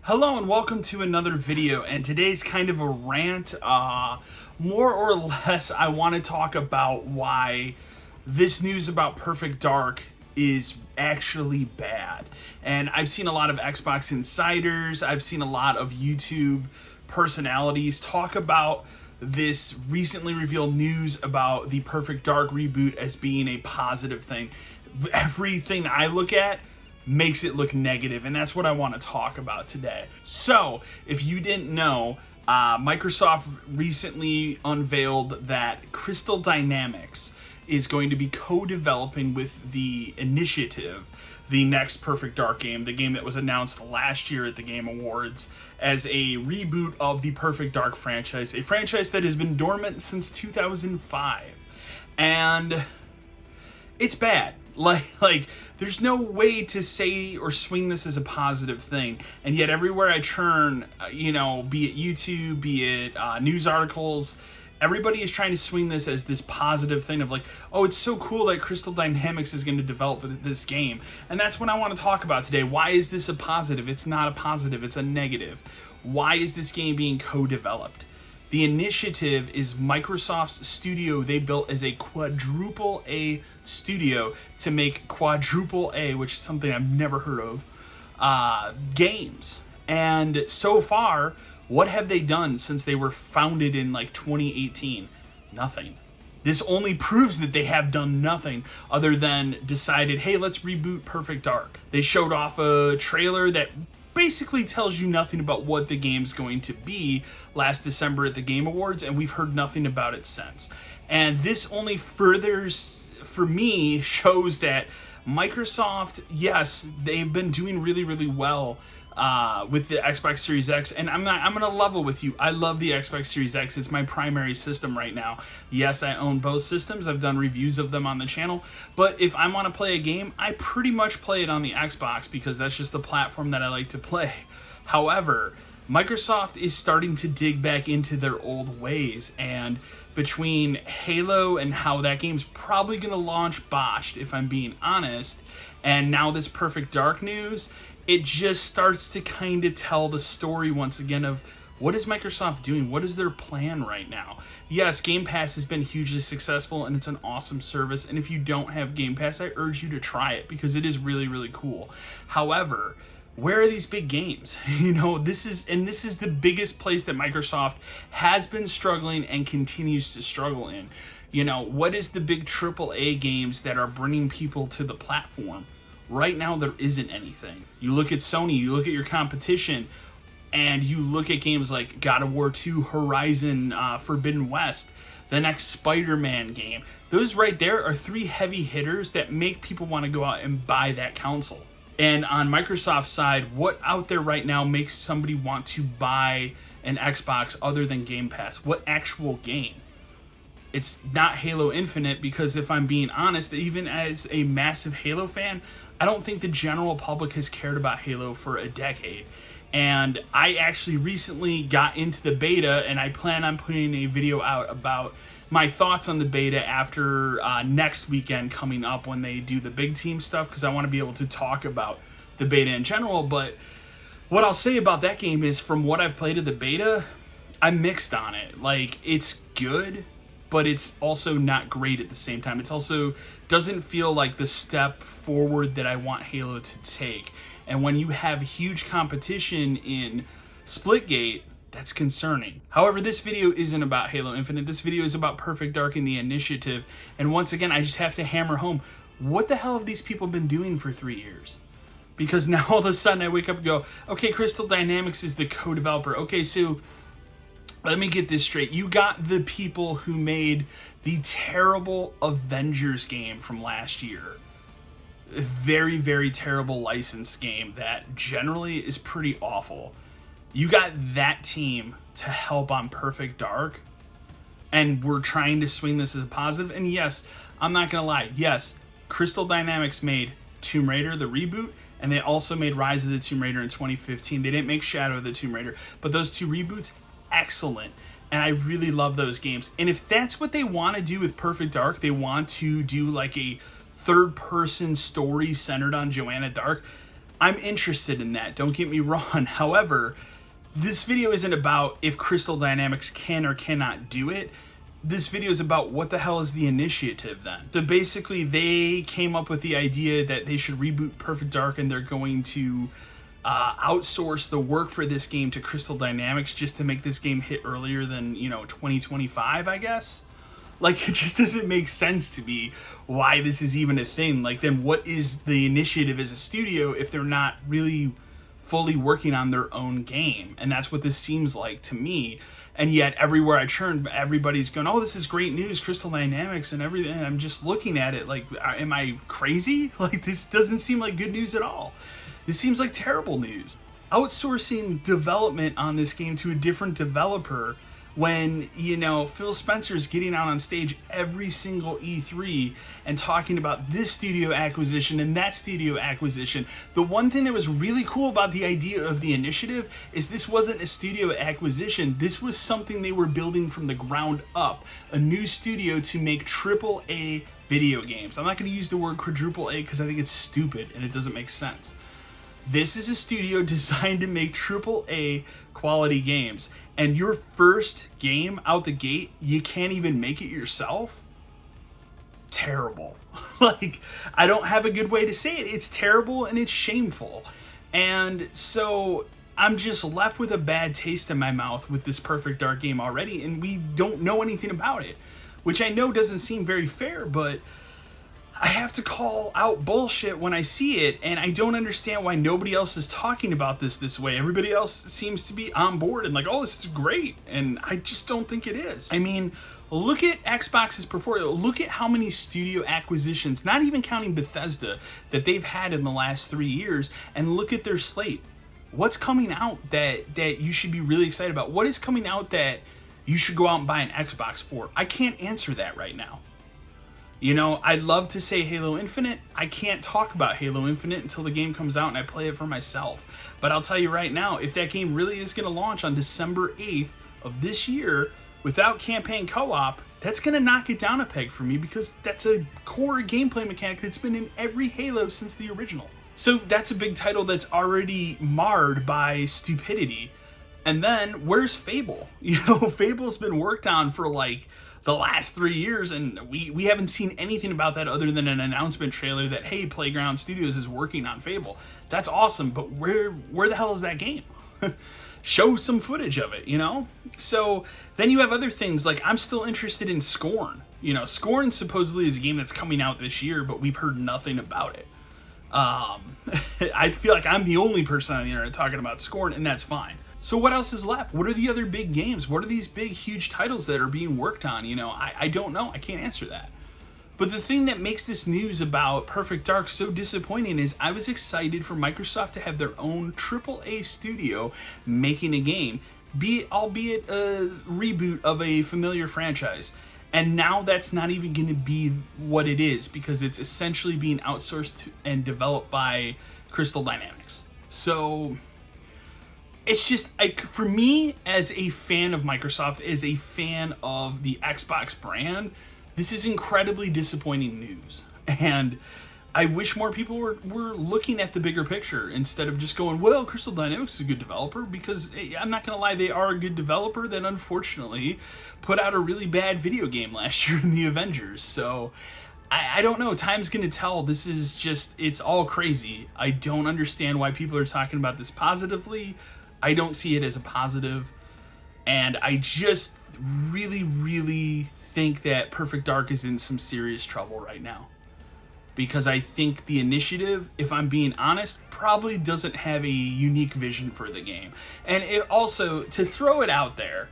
Hello and welcome to another video, and today's kind of a rant. More or less, I want to talk about why this news about Perfect Dark is actually bad. And I've seen a lot of Xbox insiders, I've seen a lot of YouTube personalities talk about this recently revealed news about the Perfect Dark reboot as being a positive thing. Everything I look at makes it look negative, and that's what I want to talk about today. So, if you didn't know, Microsoft recently unveiled that Crystal Dynamics is going to be co-developing with the Initiative the next Perfect Dark game, the game that was announced last year at the Game Awards as a reboot of the Perfect Dark franchise, a franchise that has been dormant since 2005. And it's bad. Like, there's no way to say or swing this as a positive thing, and yet everywhere I turn, be it YouTube, be it news articles, everybody is trying to swing this as this positive thing of like, oh, it's so cool that Crystal Dynamics is going to develop this game, and that's what I want to talk about today. Why is this a positive? It's not a positive, it's a negative. Why is this game being co-developed? The Initiative is Microsoft's studio they built as a quadruple A studio to make quadruple A, which is something I've never heard of, games. And so far, what have they done since they were founded in like 2018? Nothing. This only proves that they have done nothing other than decided, hey, let's reboot Perfect Dark. They showed off a trailer that basically tells you nothing about what the game's going to be last December at the Game Awards, and we've heard nothing about it since. And this only furthers, for me, shows that Microsoft, yes, they've been doing really, really well with the Xbox Series X, and I'm gonna level with you. I love the Xbox Series X. It's my primary system right now. Yes, I own both systems. I've done reviews of them on the channel, but if I want to play a game, I pretty much play it on the Xbox because that's just the platform that I like to play. However, Microsoft is starting to dig back into their old ways, and between Halo and how that game's probably gonna launch botched, if I'm being honest, and now this Perfect Dark news, it just starts to kind of tell the story once again of what is Microsoft doing? What is their plan right now? Yes, Game Pass has been hugely successful and it's an awesome service. And if you don't have Game Pass, I urge you to try it because it is really, really cool. However, where are these big games? This is the biggest place that Microsoft has been struggling and continues to struggle in. What is the big AAA games that are bringing people to the platform? Right now, there isn't anything. You look at Sony, you look at your competition, and you look at games like God of War 2, Horizon Forbidden West, the next Spider-Man game. Those right there are three heavy hitters that make people want to go out and buy that console. And on Microsoft's side, what out there right now makes somebody want to buy an Xbox other than Game Pass? What actual game? It's not Halo Infinite, because if I'm being honest, even as a massive Halo fan, I don't think the general public has cared about Halo for a decade. And I actually recently got into the beta, and I plan on putting a video out about my thoughts on the beta after next weekend coming up when they do the big team stuff, because I want to be able to talk about the beta in general. But what I'll say about that game is, from what I've played of the beta, I'm mixed on it. Like, it's good, but it's also not great at the same time. It's also doesn't feel like the step forward that I want Halo to take. And when you have huge competition in Splitgate, that's concerning. However, this video isn't about Halo Infinite. This video is about Perfect Dark and the Initiative. And once again, I just have to hammer home, what the hell have these people been doing for 3 years? Because now all of a sudden I wake up and go, okay, Crystal Dynamics is the co-developer. Okay, so let me get this straight. You got the people who made the terrible Avengers game from last year. A very, very terrible licensed game that generally is pretty awful. You got that team to help on Perfect Dark, and we're trying to swing this as a positive. And yes, I'm not going to lie. Yes, Crystal Dynamics made Tomb Raider, the reboot, and they also made Rise of the Tomb Raider in 2015. They didn't make Shadow of the Tomb Raider, but those two reboots, excellent. And I really love those games. And if that's what they want to do with Perfect Dark, they want to do like a third-person story centered on Joanna Dark, I'm interested in that, don't get me wrong. However, this video isn't about if Crystal Dynamics can or cannot do it. This video is about what the hell is the initiative then. So basically they came up with the idea that they should reboot Perfect Dark, and they're going to outsource the work for this game to Crystal Dynamics just to make this game hit earlier than, 2025, I guess. Like, it just doesn't make sense to me why this is even a thing. Like, then what is the initiative as a studio if they're not really fully working on their own game? And that's what this seems like to me. And yet everywhere I turn, everybody's going, oh, this is great news, Crystal Dynamics and everything. And I'm just looking at it like, am I crazy? Like, this doesn't seem like good news at all. This seems like terrible news. Outsourcing development on this game to a different developer when, Phil Spencer's getting out on stage every single E3 and talking about this studio acquisition and that studio acquisition. The one thing that was really cool about the idea of the initiative is this wasn't a studio acquisition. This was something they were building from the ground up. A new studio to make AAA video games. I'm not going to use the word quadruple A because I think it's stupid and it doesn't make sense. This is a studio designed to make AAA quality games. And your first game out the gate, you can't even make it yourself? Terrible. Like, I don't have a good way to say it. It's terrible and it's shameful. And so I'm just left with a bad taste in my mouth with this Perfect Dark game already, and we don't know anything about it, which I know doesn't seem very fair, but I have to call out bullshit when I see it, and I don't understand why nobody else is talking about this way. Everybody else seems to be on board and like, oh, this is great, and I just don't think it is. I mean, look at Xbox's portfolio. Look at how many studio acquisitions, not even counting Bethesda, that they've had in the last 3 years, and look at their slate. What's coming out that you should be really excited about? What is coming out that you should go out and buy an Xbox for? I can't answer that right now. I'd love to say Halo Infinite. I can't talk about Halo Infinite until the game comes out and I play it for myself. But I'll tell you right now, if that game really is going to launch on December 8th of this year without campaign co-op, that's going to knock it down a peg for me, because that's a core gameplay mechanic that's been in every Halo since the original. So that's a big title that's already marred by stupidity. And then where's Fable? Fable's been worked on for like the last 3 years, and we haven't seen anything about that other than an announcement trailer that, hey, Playground Studios is working on Fable. That's awesome, but where the hell is that game? Show some footage of it, So then you have other things, like I'm still interested in Scorn. Scorn supposedly is a game that's coming out this year, but we've heard nothing about it. I feel like I'm the only person on the internet talking about Scorn, and that's fine. So what else is left? What are the other big games? What are these big, huge titles that are being worked on? I don't know. I can't answer that. But the thing that makes this news about Perfect Dark so disappointing is I was excited for Microsoft to have their own AAA studio making a game, albeit a reboot of a familiar franchise. And now that's not even going to be what it is, because it's essentially being outsourced and developed by Crystal Dynamics. So it's just, for me, as a fan of Microsoft, as a fan of the Xbox brand, this is incredibly disappointing news. And I wish more people were looking at the bigger picture instead of just going, well, Crystal Dynamics is a good developer, because I'm not going to lie, they are a good developer that unfortunately put out a really bad video game last year in the Avengers. So I don't know. Time's going to tell. This is just, it's all crazy. I don't understand why people are talking about this positively. I don't see it as a positive, and I just really, really think that Perfect Dark is in some serious trouble right now, because I think the initiative, if I'm being honest, probably doesn't have a unique vision for the game. And it also, to throw it out there,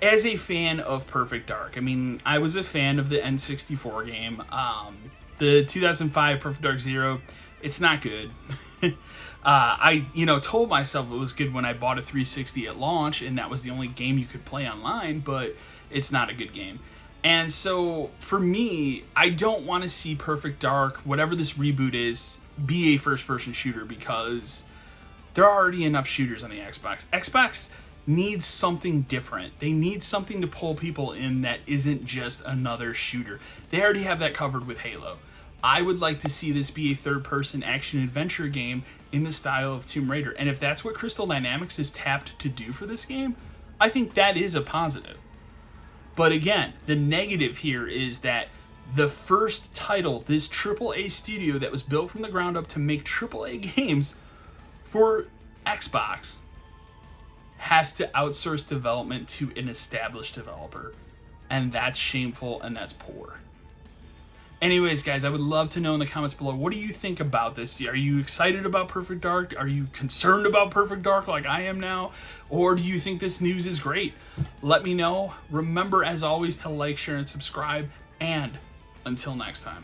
as a fan of Perfect Dark, I mean, I was a fan of the N64 game. The 2005 Perfect Dark Zero, it's not good. I told myself it was good when I bought a 360 at launch, and that was the only game you could play online, but it's not a good game. And so for me, I don't want to see Perfect Dark, whatever this reboot is, be a first-person shooter, because there are already enough shooters on the Xbox. Xbox needs something different. They need something to pull people in that isn't just another shooter. They already have that covered with Halo. I would like to see this be a third-person action-adventure game in the style of Tomb Raider. And if that's what Crystal Dynamics is tapped to do for this game, I think that is a positive. But again, the negative here is that the first title, this AAA studio that was built from the ground up to make AAA games for Xbox, has to outsource development to an established developer. And that's shameful and that's poor. Anyways, guys, I would love to know in the comments below, what do you think about this? Are you excited about Perfect Dark? Are you concerned about Perfect Dark like I am now? Or do you think this news is great? Let me know. Remember, as always, to like, share, and subscribe. And until next time.